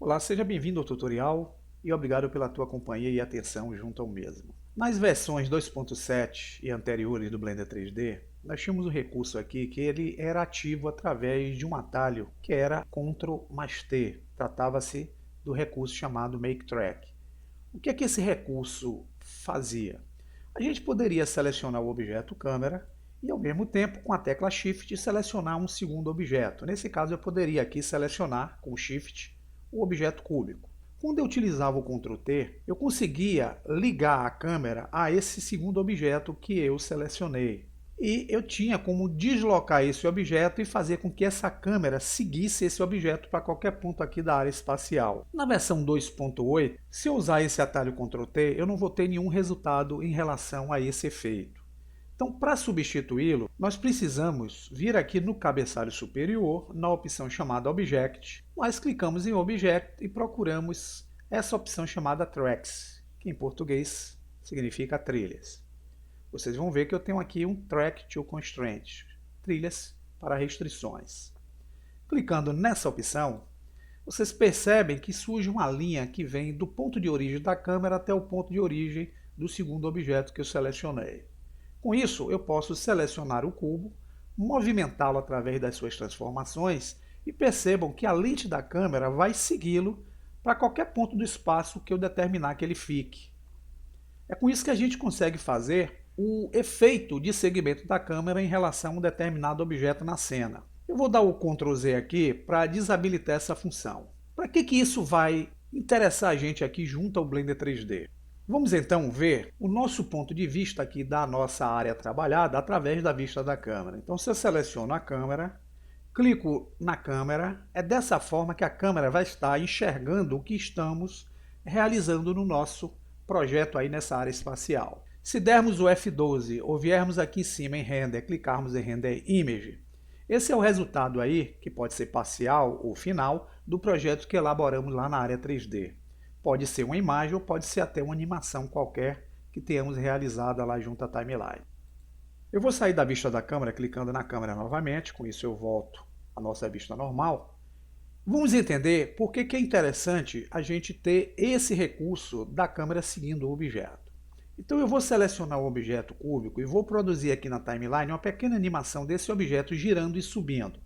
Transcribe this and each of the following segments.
Olá, seja bem-vindo ao tutorial e obrigado pela tua companhia e atenção junto ao mesmo. Nas versões 2.7 e anteriores do Blender 3D, nós tínhamos um recurso aqui que ele era ativo através de um atalho que era Ctrl mais T. Tratava-se do recurso chamado Make Track. O que é que esse recurso fazia? A gente poderia selecionar o objeto câmera e ao mesmo tempo, com a tecla Shift, selecionar um segundo objeto. Nesse caso, eu poderia aqui selecionar com o Shift o objeto cúbico. Quando eu utilizava o Ctrl T, eu conseguia ligar a câmera a esse segundo objeto que eu selecionei. E eu tinha como deslocar esse objeto e fazer com que essa câmera seguisse esse objeto para qualquer ponto aqui da área espacial. Na versão 2.8, se eu usar esse atalho Ctrl T, eu não vou ter nenhum resultado em relação a esse efeito. Então, para substituí-lo, nós precisamos vir aqui no cabeçalho superior, na opção chamada Object. Nós clicamos em Object e procuramos essa opção chamada Tracks, que em português significa trilhas. Vocês vão ver que eu tenho aqui um Track to Constraints, trilhas para restrições. Clicando nessa opção, vocês percebem que surge uma linha que vem do ponto de origem da câmera até o ponto de origem do segundo objeto que eu selecionei. Com isso, eu posso selecionar o cubo, movimentá-lo através das suas transformações e percebam que a lente da câmera vai segui-lo para qualquer ponto do espaço que eu determinar que ele fique. É com isso que a gente consegue fazer o efeito de segmento da câmera em relação a um determinado objeto na cena. Eu vou dar o Ctrl Z aqui para desabilitar essa função. Para que isso vai interessar a gente aqui junto ao Blender 3D? Vamos então ver o nosso ponto de vista aqui da nossa área trabalhada através da vista da câmera. Então, se eu seleciono a câmera, clico na câmera, é dessa forma que a câmera vai estar enxergando o que estamos realizando no nosso projeto aí nessa área espacial. Se dermos o F12 ou viermos aqui em cima em Render, clicarmos em Render Image, esse é o resultado aí, que pode ser parcial ou final, do projeto que elaboramos lá na área 3D. Pode ser uma imagem ou pode ser até uma animação qualquer que tenhamos realizada lá junto à timeline. Eu vou sair da vista da câmera clicando na câmera novamente, com isso eu volto à nossa vista normal. Vamos entender por que é interessante a gente ter esse recurso da câmera seguindo o objeto. Então eu vou selecionar o objeto cúbico e vou produzir aqui na timeline uma pequena animação desse objeto girando e subindo.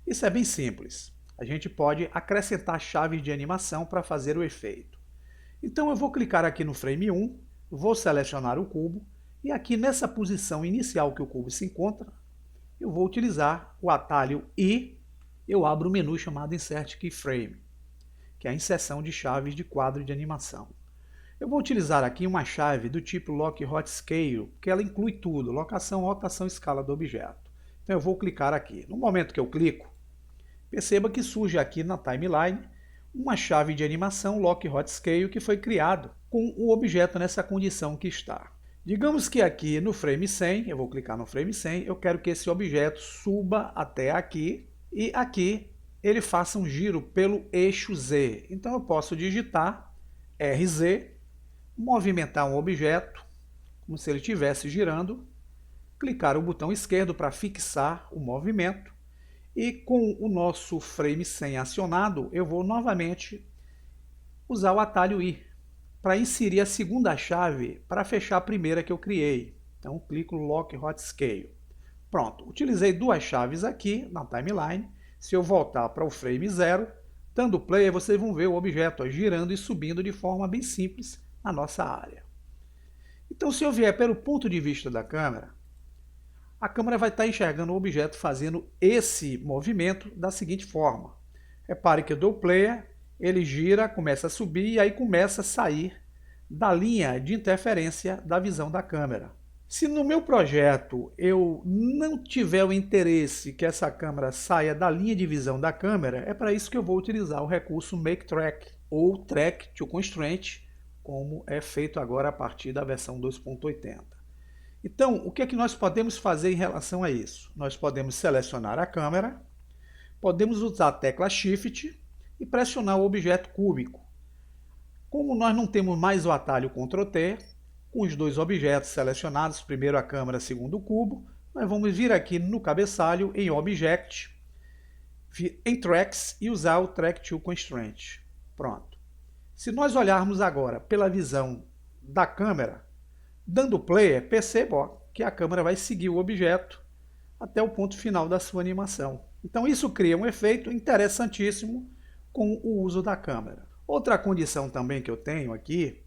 Isso é bem simples. A gente pode acrescentar chaves de animação para fazer o efeito. Então eu vou clicar aqui no frame 1, vou selecionar o cubo e aqui nessa posição inicial que o cubo se encontra, eu vou utilizar o atalho I, eu abro o menu chamado Insert Keyframe, que é a inserção de chaves de quadro de animação. Eu vou utilizar aqui uma chave do tipo Lock Hot Scale, que ela inclui tudo, locação, rotação, escala do objeto. Então eu vou clicar aqui. No momento que eu clico, perceba que surge aqui na timeline uma chave de animação Lock Hot Scale que foi criado com o objeto nessa condição que está. Digamos que aqui no frame 100, eu vou clicar no frame 100, eu quero que esse objeto suba até aqui e aqui ele faça um giro pelo eixo Z. Então eu posso digitar RZ, movimentar um objeto como se ele estivesse girando, clicar o botão esquerdo para fixar o movimento. E com o nosso frame 100 acionado, eu vou novamente usar o atalho I para inserir a segunda chave para fechar a primeira que eu criei. Então, clico no Lock Hot Scale. Pronto, utilizei duas chaves aqui na timeline. Se eu voltar para o frame 0, dando play, vocês vão ver o objeto girando e subindo de forma bem simples na nossa área. Então, se eu vier pelo ponto de vista da câmera, a câmera vai estar enxergando o objeto fazendo esse movimento da seguinte forma. Repare que eu dou play, ele gira, começa a subir e aí começa a sair da linha de interferência da visão da câmera. Se no meu projeto eu não tiver o interesse que essa câmera saia da linha de visão da câmera, é para isso que eu vou utilizar o recurso Make Track ou Track to Constraint, como é feito agora a partir da versão 2.80. Então, o que é que nós podemos fazer em relação a isso? Nós podemos selecionar a câmera, podemos usar a tecla Shift e pressionar o objeto cúbico. Como nós não temos mais o atalho Ctrl T, com os dois objetos selecionados, primeiro a câmera, segundo o cubo, nós vamos vir aqui no cabeçalho em Object, em Tracks e usar o Track to Constraint. Pronto. Se nós olharmos agora pela visão da câmera, dando play, perceba que a câmera vai seguir o objeto até o ponto final da sua animação. Então isso cria um efeito interessantíssimo com o uso da câmera. Outra condição também que eu tenho aqui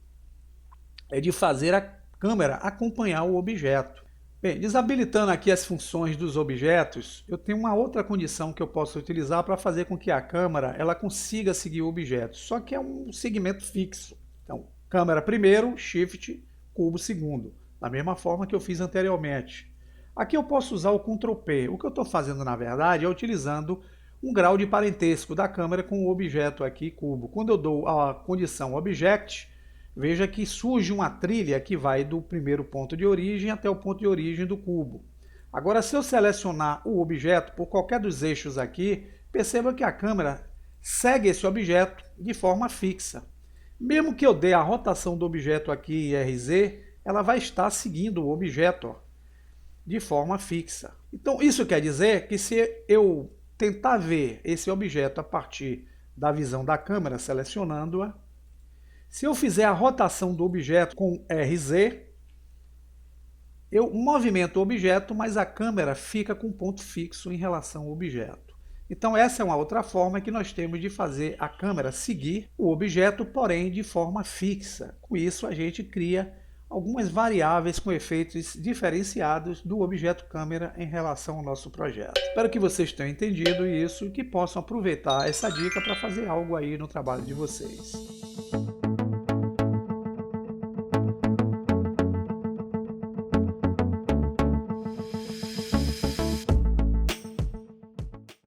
é de fazer a câmera acompanhar o objeto. Bem, desabilitando aqui as funções dos objetos, eu tenho uma outra condição que eu posso utilizar para fazer com que a câmera ela consiga seguir o objeto, só que é um segmento fixo. Então, câmera primeiro, Shift, cubo segundo, da mesma forma que eu fiz anteriormente. Aqui eu posso usar o Ctrl P. O que eu estou fazendo, na verdade, é utilizando um grau de parentesco da câmera com o objeto aqui, cubo. Quando eu dou a condição Object, veja que surge uma trilha que vai do primeiro ponto de origem até o ponto de origem do cubo. Agora, se eu selecionar o objeto por qualquer dos eixos aqui, perceba que a câmera segue esse objeto de forma fixa. Mesmo que eu dê a rotação do objeto aqui em RZ, ela vai estar seguindo o objeto de forma fixa. Então, isso quer dizer que se eu tentar ver esse objeto a partir da visão da câmera, selecionando-a, se eu fizer a rotação do objeto com RZ, eu movimento o objeto, mas a câmera fica com um ponto fixo em relação ao objeto. Então essa é uma outra forma que nós temos de fazer a câmera seguir o objeto, porém de forma fixa. Com isso a gente cria algumas variáveis com efeitos diferenciados do objeto câmera em relação ao nosso projeto. Espero que vocês tenham entendido isso e que possam aproveitar essa dica para fazer algo aí no trabalho de vocês.